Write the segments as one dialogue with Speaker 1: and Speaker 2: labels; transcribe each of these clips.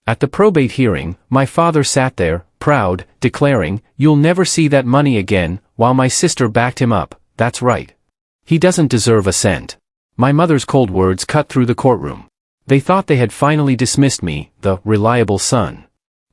Speaker 1: At the probate hearing, my father sat there, proud, declaring, "You'll never see that money again," while my sister backed him up. "That's right. He doesn't deserve a cent." My mother's cold words cut through the courtroom. They thought they had finally dismissed me, the reliable son.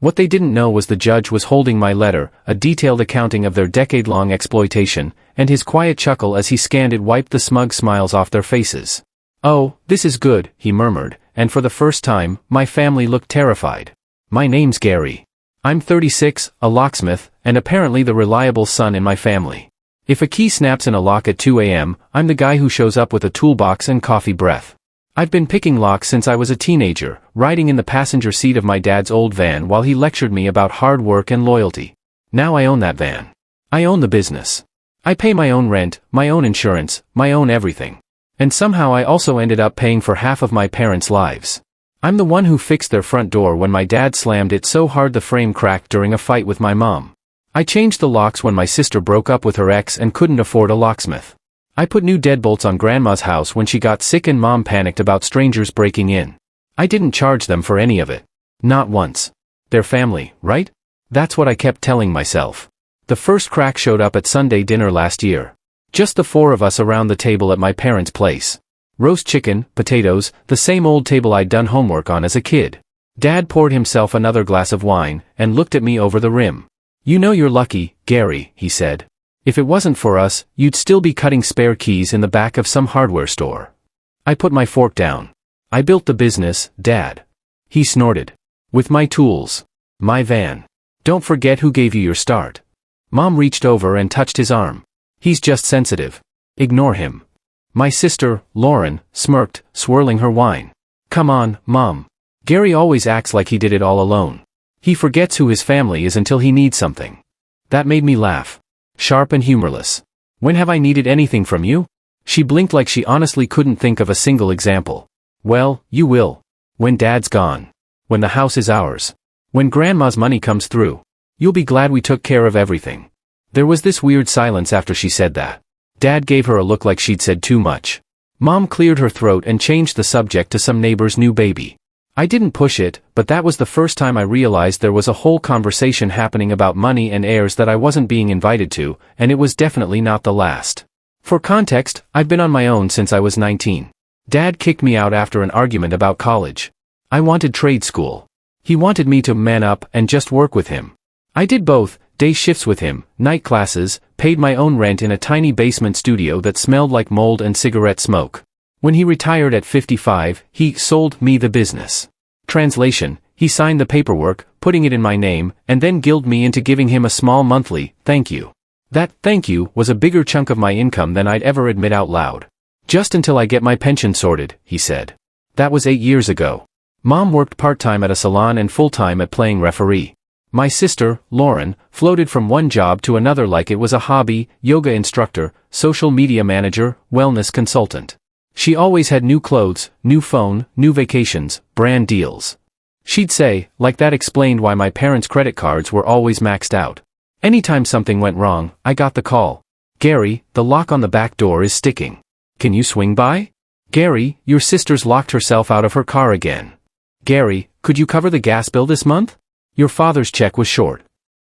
Speaker 1: What they didn't know was the judge was holding my letter, a detailed accounting of their decade-long exploitation, and his quiet chuckle as he scanned it wiped the smug smiles off their faces. "Oh, this is good," he murmured, and for the first time, my family looked terrified. "My name's Gary. I'm 36, a locksmith, and apparently the reliable son in my family. If a key snaps in a lock at 2 a.m., I'm the guy who shows up with a toolbox and coffee breath. I've been picking locks since I was a teenager, riding in the passenger seat of my dad's old van while he lectured me about hard work and loyalty. Now I own that van. I own the business. I pay my own rent, my own insurance, my own everything. And somehow I also ended up paying for half of my parents' lives. I'm the one who fixed their front door when my dad slammed it so hard the frame cracked during a fight with my mom. I changed the locks when my sister broke up with her ex and couldn't afford a locksmith. I put new deadbolts on Grandma's house when she got sick and Mom panicked about strangers breaking in. I didn't charge them for any of it. Not once. They're family, right? That's what I kept telling myself. The first crack showed up at Sunday dinner last year. Just the four of us around the table at my parents' place. Roast chicken, potatoes, the same old table I'd done homework on as a kid. Dad poured himself another glass of wine and looked at me over the rim. "You know you're lucky, Gary," he said. "If it wasn't for us, you'd still be cutting spare keys in the back of some hardware store." I put my fork down. "I built the business, Dad." He snorted. "With my tools. My van. Don't forget who gave you your start." Mom reached over and touched his arm. "He's just sensitive. Ignore him." My sister, Lauren, smirked, swirling her wine. "Come on, Mom. Gary always acts like he did it all alone. He forgets who his family is until he needs something." That made me laugh. Sharp and humorless. "When have I needed anything from you?" She blinked like she honestly couldn't think of a single example. "Well, you will. When Dad's gone. When the house is ours. When Grandma's money comes through. You'll be glad we took care of everything." There was this weird silence after she said that. Dad gave her a look like she'd said too much. Mom cleared her throat and changed the subject to some neighbor's new baby. I didn't push it, but that was the first time I realized there was a whole conversation happening about money and heirs that I wasn't being invited to, and it was definitely not the last. For context, I've been on my own since I was 19. Dad kicked me out after an argument about college. I wanted trade school. He wanted me to man up and just work with him. I did both, day shifts with him, night classes, paid my own rent in a tiny basement studio that smelled like mold and cigarette smoke. When he retired at 55, he sold me the business. Translation, he signed the paperwork, putting it in my name, and then guilled me into giving him a small monthly thank you. That thank you was a bigger chunk of my income than I'd ever admit out loud. "Just until I get my pension sorted," he said. That was 8 years ago. Mom worked part-time at a salon and full-time at playing referee. My sister, Lauren, floated from one job to another like it was a hobby: yoga instructor, social media manager, wellness consultant. She always had new clothes, new phone, new vacations, brand deals. She'd say, like that explained why my parents' credit cards were always maxed out. Anytime something went wrong, I got the call. "Gary, the lock on the back door is sticking. Can you swing by?" "Gary, your sister's locked herself out of her car again." "Gary, could you cover the gas bill this month? Your father's check was short."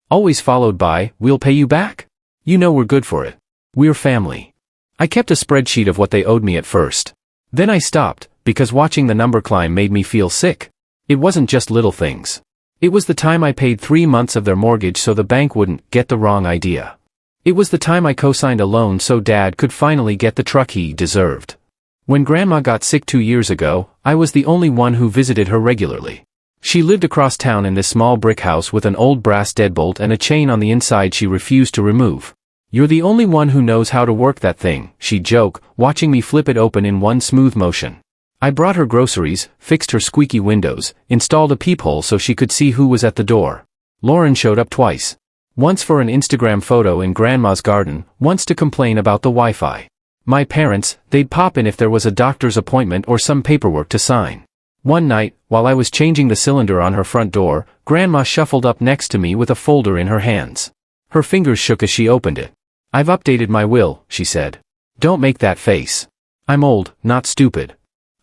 Speaker 1: Always followed by, "We'll pay you back. You know we're good for it. We're family." I kept a spreadsheet of what they owed me at first. Then I stopped, because watching the number climb made me feel sick. It wasn't just little things. It was the time I paid 3 months of their mortgage so the bank wouldn't get the wrong idea. It was the time I co-signed a loan so Dad could finally get the truck he deserved. When Grandma got sick 2 years ago, I was the only one who visited her regularly. She lived across town in this small brick house with an old brass deadbolt and a chain on the inside she refused to remove. "You're the only one who knows how to work that thing," she'd joke, watching me flip it open in one smooth motion. I brought her groceries, fixed her squeaky windows, installed a peephole so she could see who was at the door. Lauren showed up twice. Once for an Instagram photo in Grandma's garden, once to complain about the Wi-Fi. My parents, they'd pop in if there was a doctor's appointment or some paperwork to sign. One night, while I was changing the cylinder on her front door, Grandma shuffled up next to me with a folder in her hands. Her fingers shook as she opened it. "I've updated my will," she said. "Don't make that face. I'm old, not stupid."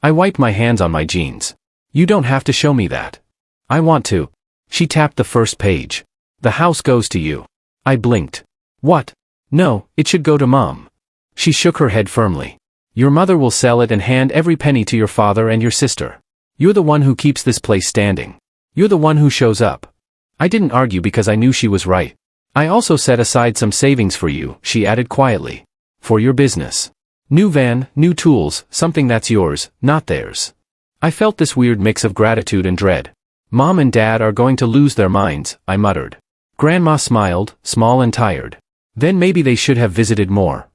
Speaker 1: I wiped my hands on my jeans. "You don't have to show me that. I want to. She tapped the first page. The house goes to you. I blinked. What? No, it should go to Mom. She shook her head firmly. Your mother will sell it and hand every penny to your father and your sister. You're the one who keeps this place standing. You're the one who shows up. I didn't argue because I knew she was right. I also set aside some savings for you, she added quietly. For your business. New van, new tools, something that's yours, not theirs. I felt this weird mix of gratitude and dread. Mom and Dad are going to lose their minds, I muttered. Grandma smiled, small and tired. Then maybe they should have visited more.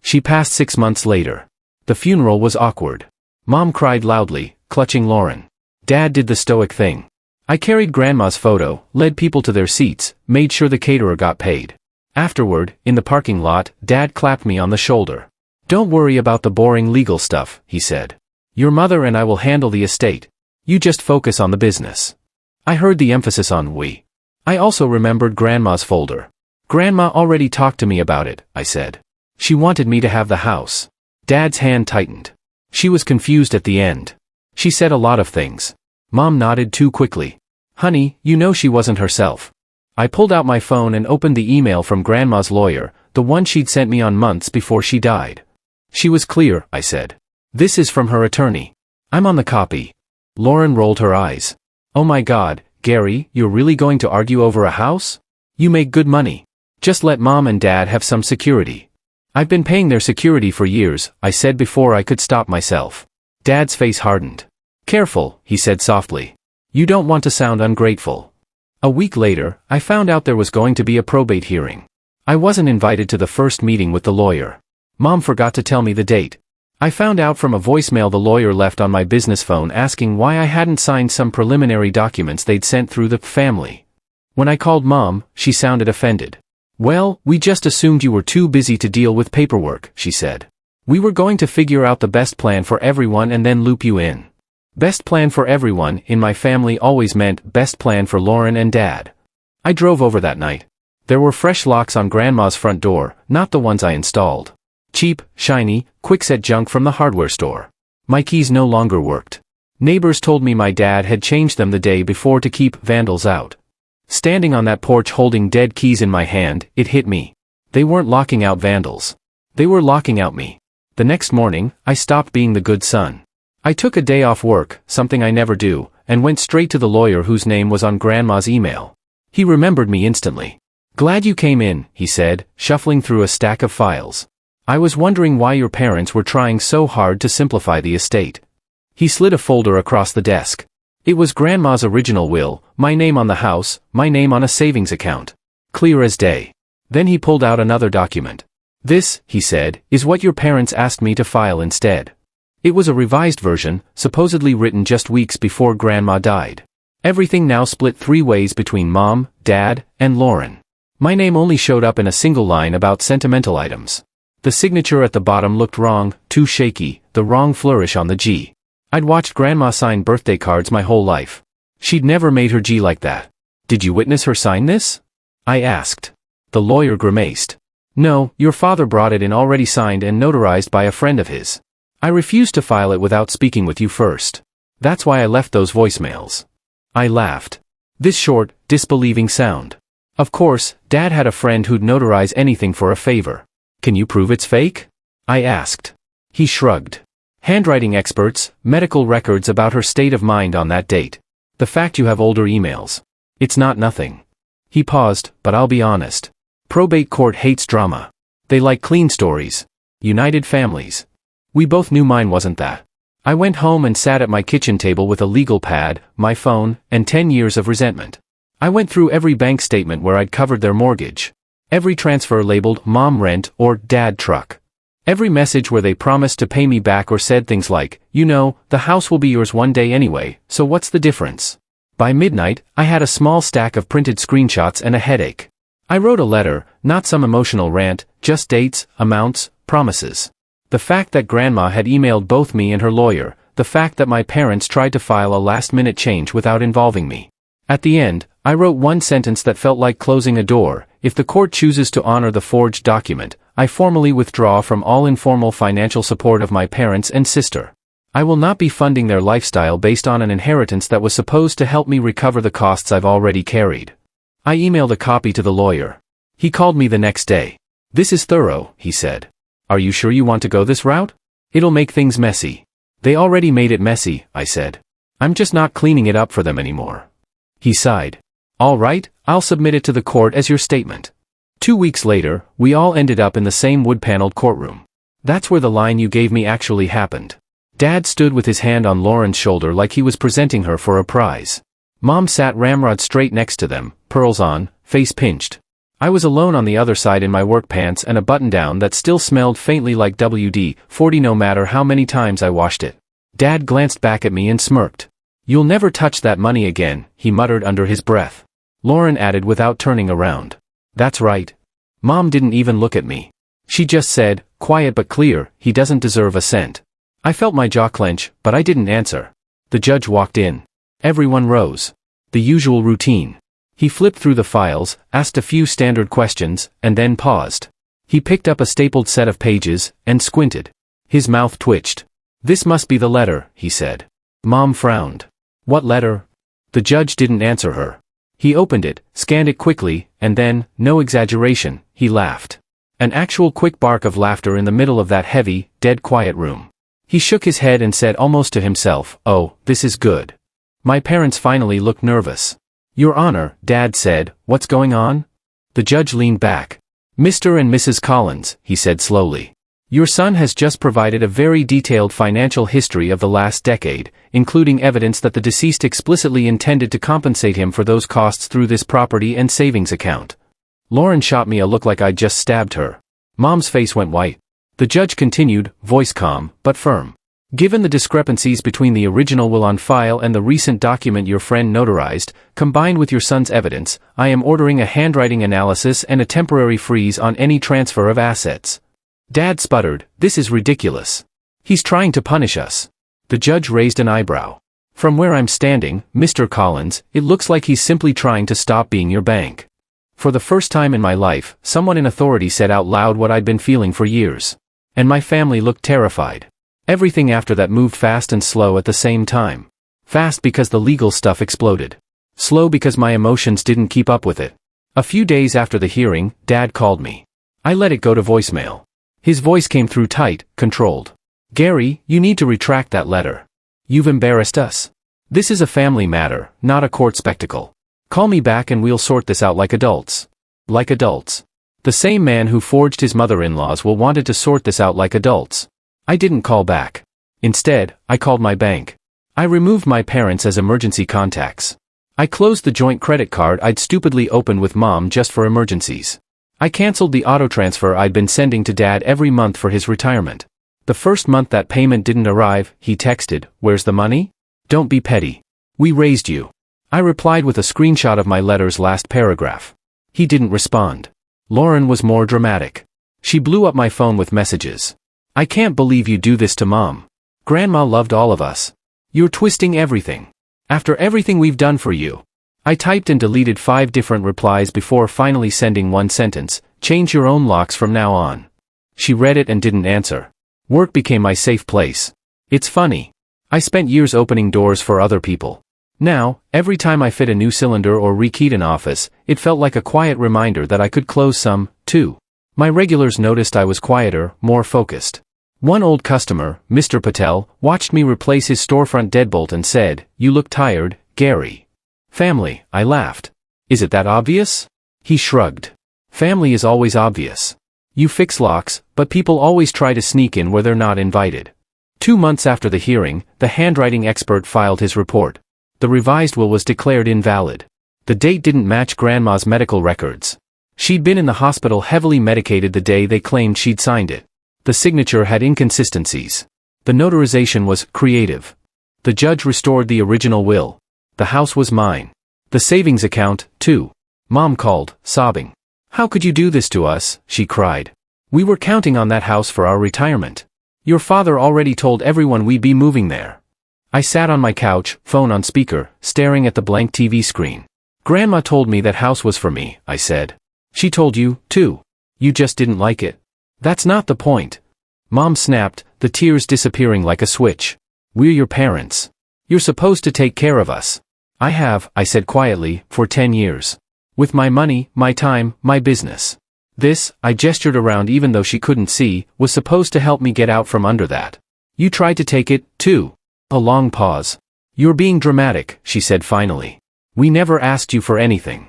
Speaker 1: She passed 6 months later. The funeral was awkward. Mom cried loudly, clutching Lauren. Dad did the stoic thing. I carried Grandma's photo, led people to their seats, made sure the caterer got paid. Afterward, in the parking lot, Dad clapped me on the shoulder. Don't worry about the boring legal stuff, he said. Your mother and I will handle the estate. You just focus on the business. I heard the emphasis on we. I also remembered Grandma's folder. Grandma already talked to me about it, I said. She wanted me to have the house. Dad's hand tightened. She was confused at the end. She said a lot of things. Mom nodded too quickly. Honey, you know she wasn't herself. I pulled out my phone and opened the email from Grandma's lawyer, the one she'd sent me on months before she died. She was clear, I said. This is from her attorney. I'm on the copy. Lauren rolled her eyes. Oh my God, Gary, you're really going to argue over a house? You make good money. Just let Mom and Dad have some security. I've been paying their security for years, I said before I could stop myself. Dad's face hardened. Careful, he said softly. You don't want to sound ungrateful. A week later, I found out there was going to be a probate hearing. I wasn't invited to the first meeting with the lawyer. Mom forgot to tell me the date. I found out from a voicemail the lawyer left on my business phone asking why I hadn't signed some preliminary documents they'd sent through the family. When I called Mom, she sounded offended. Well, we just assumed you were too busy to deal with paperwork, she said. We were going to figure out the best plan for everyone and then loop you in. Best plan for everyone in my family always meant best plan for Lauren and Dad. I drove over that night. There were fresh locks on Grandma's front door, not the ones I installed. Cheap, shiny, quick-set junk from the hardware store. My keys no longer worked. Neighbors told me my dad had changed them the day before to keep vandals out. Standing on that porch holding dead keys in my hand, it hit me. They weren't locking out vandals. They were locking out me. The next morning, I stopped being the good son. I took a day off work, something I never do, and went straight to the lawyer whose name was on Grandma's email. He remembered me instantly. Glad you came in, he said, shuffling through a stack of files. I was wondering why your parents were trying so hard to simplify the estate. He slid a folder across the desk. It was Grandma's original will, my name on the house, my name on a savings account. Clear as day. Then he pulled out another document. This, he said, is what your parents asked me to file instead. It was a revised version, supposedly written just weeks before Grandma died. Everything now split 3 ways between Mom, Dad, and Lauren. My name only showed up in a single line about sentimental items. The signature at the bottom looked wrong, too shaky, the wrong flourish on the G. I'd watched Grandma sign birthday cards my whole life. She'd never made her G like that. Did you witness her sign this? I asked. The lawyer grimaced. No, your father brought it in already signed and notarized by a friend of his. I refused to file it without speaking with you first. That's why I left those voicemails. I laughed. This short, disbelieving sound. Of course, Dad had a friend who'd notarize anything for a favor. Can you prove it's fake? I asked. He shrugged. Handwriting experts, medical records about her state of mind on that date. The fact you have older emails. It's not nothing. He paused, but I'll be honest. Probate court hates drama. They like clean stories. United families. We both knew mine wasn't that. I went home and sat at my kitchen table with a legal pad, my phone, and 10 years of resentment. I went through every bank statement where I'd covered their mortgage. Every transfer labeled Mom rent or Dad truck. Every message where they promised to pay me back or said things like, you know, the house will be yours one day anyway, so what's the difference? By midnight, I had a small stack of printed screenshots and a headache. I wrote a letter, not some emotional rant, just dates, amounts, promises. The fact that Grandma had emailed both me and her lawyer, the fact that my parents tried to file a last-minute change without involving me. At the end, I wrote one sentence that felt like closing a door. If the court chooses to honor the forged document, I formally withdraw from all informal financial support of my parents and sister. I will not be funding their lifestyle based on an inheritance that was supposed to help me recover the costs I've already carried. I emailed a copy to the lawyer. He called me the next day. This is thorough, he said. Are you sure you want to go this route? It'll make things messy. They already made it messy, I said. I'm just not cleaning it up for them anymore. He sighed. All right, I'll submit it to the court as your statement. 2 weeks later, we all ended up in the same wood-paneled courtroom. That's where the line you gave me actually happened. Dad stood with his hand on Lauren's shoulder like he was presenting her for a prize. Mom sat ramrod straight next to them, pearls on, face pinched. I was alone on the other side in my work pants and a button-down that still smelled faintly like WD-40 no matter how many times I washed it. Dad glanced back at me and smirked. You'll never touch that money again, he muttered under his breath. Lauren added without turning around. That's right. Mom didn't even look at me. She just said, quiet but clear, he doesn't deserve a cent. I felt my jaw clench, but I didn't answer. The judge walked in. Everyone rose. The usual routine. He flipped through the files, asked a few standard questions, and then paused. He picked up a stapled set of pages, and squinted. His mouth twitched. This must be the letter, he said. Mom frowned. What letter? The judge didn't answer her. He opened it, scanned it quickly, and then, no exaggeration, he laughed. An actual quick bark of laughter in the middle of that heavy, dead quiet room. He shook his head and said almost to himself, oh, this is good. My parents finally looked nervous. Your Honor, Dad said, what's going on? The judge leaned back. Mr. and Mrs. Collins, he said slowly. Your son has just provided a very detailed financial history of the last decade, including evidence that the deceased explicitly intended to compensate him for those costs through this property and savings account. Lauren shot me a look like I'd just stabbed her. Mom's face went white. The judge continued, voice calm, but firm. Given the discrepancies between the original will on file and the recent document your friend notarized, combined with your son's evidence, I am ordering a handwriting analysis and a temporary freeze on any transfer of assets. Dad sputtered, this is ridiculous. He's trying to punish us. The judge raised an eyebrow. From where I'm standing, Mr. Collins, it looks like he's simply trying to stop being your bank. For the first time in my life, someone in authority said out loud what I'd been feeling for years. And my family looked terrified. Everything after that moved fast and slow at the same time. Fast because the legal stuff exploded. Slow because my emotions didn't keep up with it. A few days after the hearing, Dad called me. I let it go to voicemail. His voice came through tight, controlled. Gary, you need to retract that letter. You've embarrassed us. This is a family matter, not a court spectacle. Call me back and we'll sort this out like adults. Like adults. The same man who forged his mother-in-law's will wanted to sort this out like adults. I didn't call back. Instead, I called my bank. I removed my parents as emergency contacts. I closed the joint credit card I'd stupidly opened with Mom just for emergencies. I canceled the auto transfer I'd been sending to Dad every month for his retirement. The first month that payment didn't arrive, he texted, where's the money? Don't be petty. We raised you. I replied with a screenshot of my letter's last paragraph. He didn't respond. Lauren was more dramatic. She blew up my phone with messages. I can't believe you do this to Mom. Grandma loved all of us. You're twisting everything. After everything we've done for you. I typed and deleted 5 different replies before finally sending one sentence, change your own locks from now on. She read it and didn't answer. Work became my safe place. It's funny. I spent years opening doors for other people. Now, every time I fit a new cylinder or rekeyed an office, it felt like a quiet reminder that I could close some, too. My regulars noticed I was quieter, more focused. One old customer, Mr. Patel, watched me replace his storefront deadbolt and said, you look tired, Gary. Family, I laughed. Is it that obvious? He shrugged. Family is always obvious. You fix locks, but people always try to sneak in where they're not invited. 2 months after the hearing, the handwriting expert filed his report. The revised will was declared invalid. The date didn't match Grandma's medical records. She'd been in the hospital heavily medicated the day they claimed she'd signed it. The signature had inconsistencies. The notarization was creative. The judge restored the original will. The house was mine. The savings account, too. Mom called, sobbing. How could you do this to us? She cried. We were counting on that house for our retirement. Your father already told everyone we'd be moving there. I sat on my couch, phone on speaker, staring at the blank TV screen. Grandma told me that house was for me, I said. She told you, too. You just didn't like it. That's not the point. Mom snapped, the tears disappearing like a switch. We're your parents. You're supposed to take care of us. I have, I said quietly, for 10 years. With my money, my time, my business. This, I gestured around even though she couldn't see, was supposed to help me get out from under that. You tried to take it, too. A long pause. You're being dramatic, she said finally. We never asked you for anything.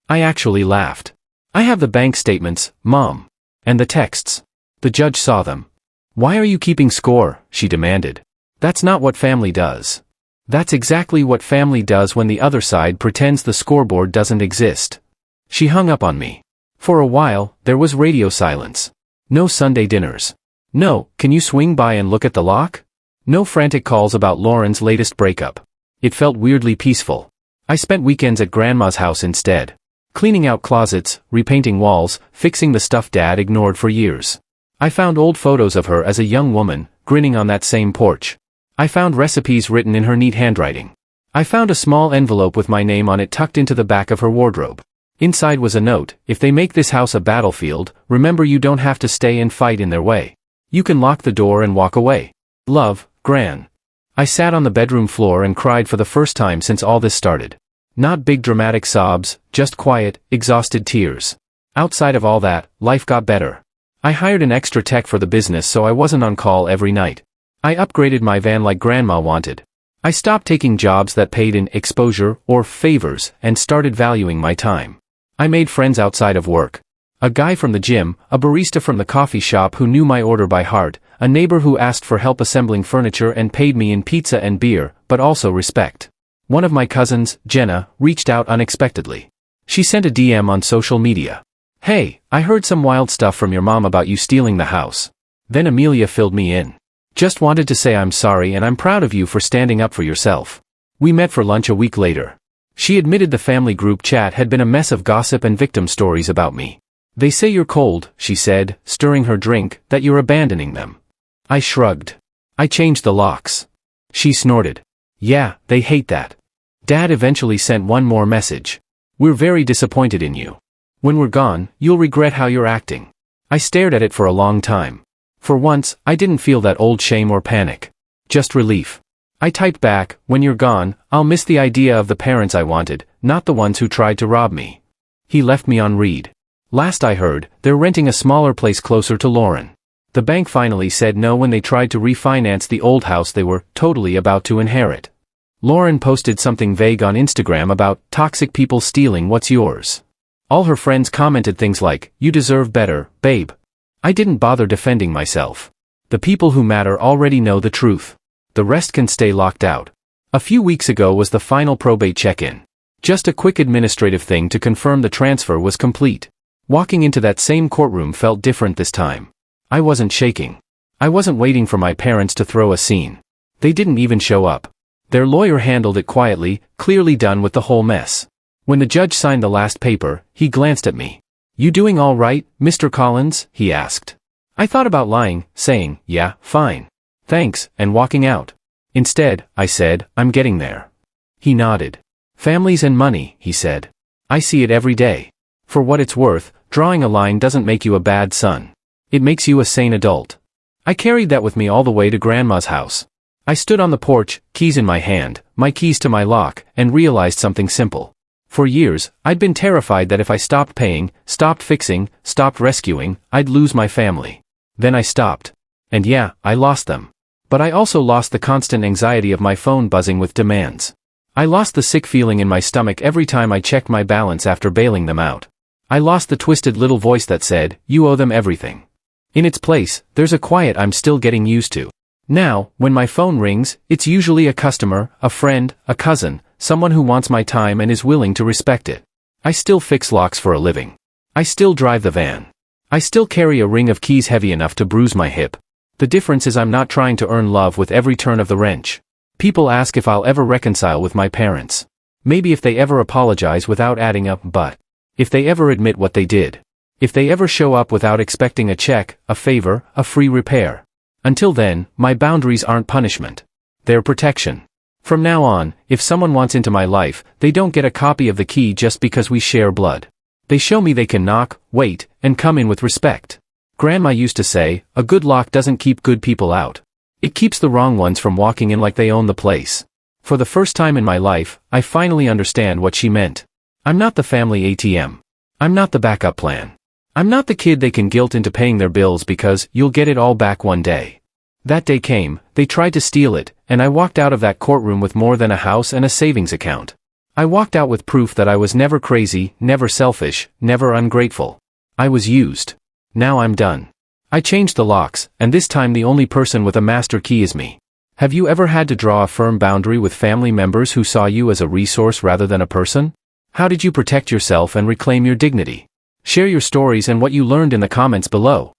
Speaker 1: I actually laughed. I have the bank statements, Mom. And the texts. The judge saw them. Why are you keeping score? She demanded. That's not what family does. That's exactly what family does when the other side pretends the scoreboard doesn't exist. She hung up on me. For a while, there was radio silence. No Sunday dinners. No, can you swing by and look at the lock? No frantic calls about Lauren's latest breakup. It felt weirdly peaceful. I spent weekends at Grandma's house instead. Cleaning out closets, repainting walls, fixing the stuff Dad ignored for years. I found old photos of her as a young woman, grinning on that same porch. I found recipes written in her neat handwriting. I found a small envelope with my name on it tucked into the back of her wardrobe. Inside was a note: if they make this house a battlefield, remember you don't have to stay and fight in their way. You can lock the door and walk away. Love, Gran. I sat on the bedroom floor and cried for the first time since all this started. Not big dramatic sobs, just quiet, exhausted tears. Outside of all that, life got better. I hired an extra tech for the business so I wasn't on call every night. I upgraded my van like Grandma wanted. I stopped taking jobs that paid in exposure or favors and started valuing my time. I made friends outside of work. A guy from the gym, a barista from the coffee shop who knew my order by heart, a neighbor who asked for help assembling furniture and paid me in pizza and beer, but also respect. One of my cousins, Jenna, reached out unexpectedly. She sent a DM on social media. Hey, I heard some wild stuff from your mom about you stealing the house. Then Amelia filled me in. Just wanted to say I'm sorry and I'm proud of you for standing up for yourself. We met for lunch a week later. She admitted the family group chat had been a mess of gossip and victim stories about me. They say you're cold, she said, stirring her drink, that you're abandoning them. I shrugged. I changed the locks. She snorted. Yeah, they hate that. Dad eventually sent one more message. We're very disappointed in you. When we're gone, you'll regret how you're acting. I stared at it for a long time. For once, I didn't feel that old shame or panic. Just relief. I typed back, when you're gone, I'll miss the idea of the parents I wanted, not the ones who tried to rob me. He left me on read. Last I heard, they're renting a smaller place closer to Lauren. The bank finally said no when they tried to refinance the old house they were totally about to inherit. Lauren posted something vague on Instagram about toxic people stealing what's yours. All her friends commented things like, you deserve better, babe. I didn't bother defending myself. The people who matter already know the truth. The rest can stay locked out. A few weeks ago was the final probate check-in. Just a quick administrative thing to confirm the transfer was complete. Walking into that same courtroom felt different this time. I wasn't shaking. I wasn't waiting for my parents to throw a scene. They didn't even show up. Their lawyer handled it quietly, clearly done with the whole mess. When the judge signed the last paper, he glanced at me. You doing all right, Mr. Collins? He asked. I thought about lying, saying, yeah, fine. Thanks, and walking out. Instead, I said, I'm getting there. He nodded. Families and money, he said. I see it every day. For what it's worth, drawing a line doesn't make you a bad son. It makes you a sane adult. I carried that with me all the way to Grandma's house. I stood on the porch, keys in my hand, my keys to my lock, and realized something simple. For years, I'd been terrified that if I stopped paying, stopped fixing, stopped rescuing, I'd lose my family. Then I stopped. And yeah, I lost them. But I also lost the constant anxiety of my phone buzzing with demands. I lost the sick feeling in my stomach every time I checked my balance after bailing them out. I lost the twisted little voice that said, you owe them everything. In its place, there's a quiet I'm still getting used to. Now, when my phone rings, it's usually a customer, a friend, a cousin, someone who wants my time and is willing to respect it. I still fix locks for a living. I still drive the van. I still carry a ring of keys heavy enough to bruise my hip. The difference is I'm not trying to earn love with every turn of the wrench. People ask if I'll ever reconcile with my parents. Maybe if they ever apologize without adding a but. If they ever admit what they did. If they ever show up without expecting a check, a favor, a free repair. Until then, my boundaries aren't punishment. They're protection. From now on, if someone wants into my life, they don't get a copy of the key just because we share blood. They show me they can knock, wait, and come in with respect. Grandma used to say, a good lock doesn't keep good people out. It keeps the wrong ones from walking in like they own the place. For the first time in my life, I finally understand what she meant. I'm not the family ATM. I'm not the backup plan. I'm not the kid they can guilt into paying their bills because you'll get it all back one day. That day came, they tried to steal it, and I walked out of that courtroom with more than a house and a savings account. I walked out with proof that I was never crazy, never selfish, never ungrateful. I was used. Now I'm done. I changed the locks, and this time the only person with a master key is me. Have you ever had to draw a firm boundary with family members who saw you as a resource rather than a person? How did you protect yourself and reclaim your dignity? Share your stories and what you learned in the comments below.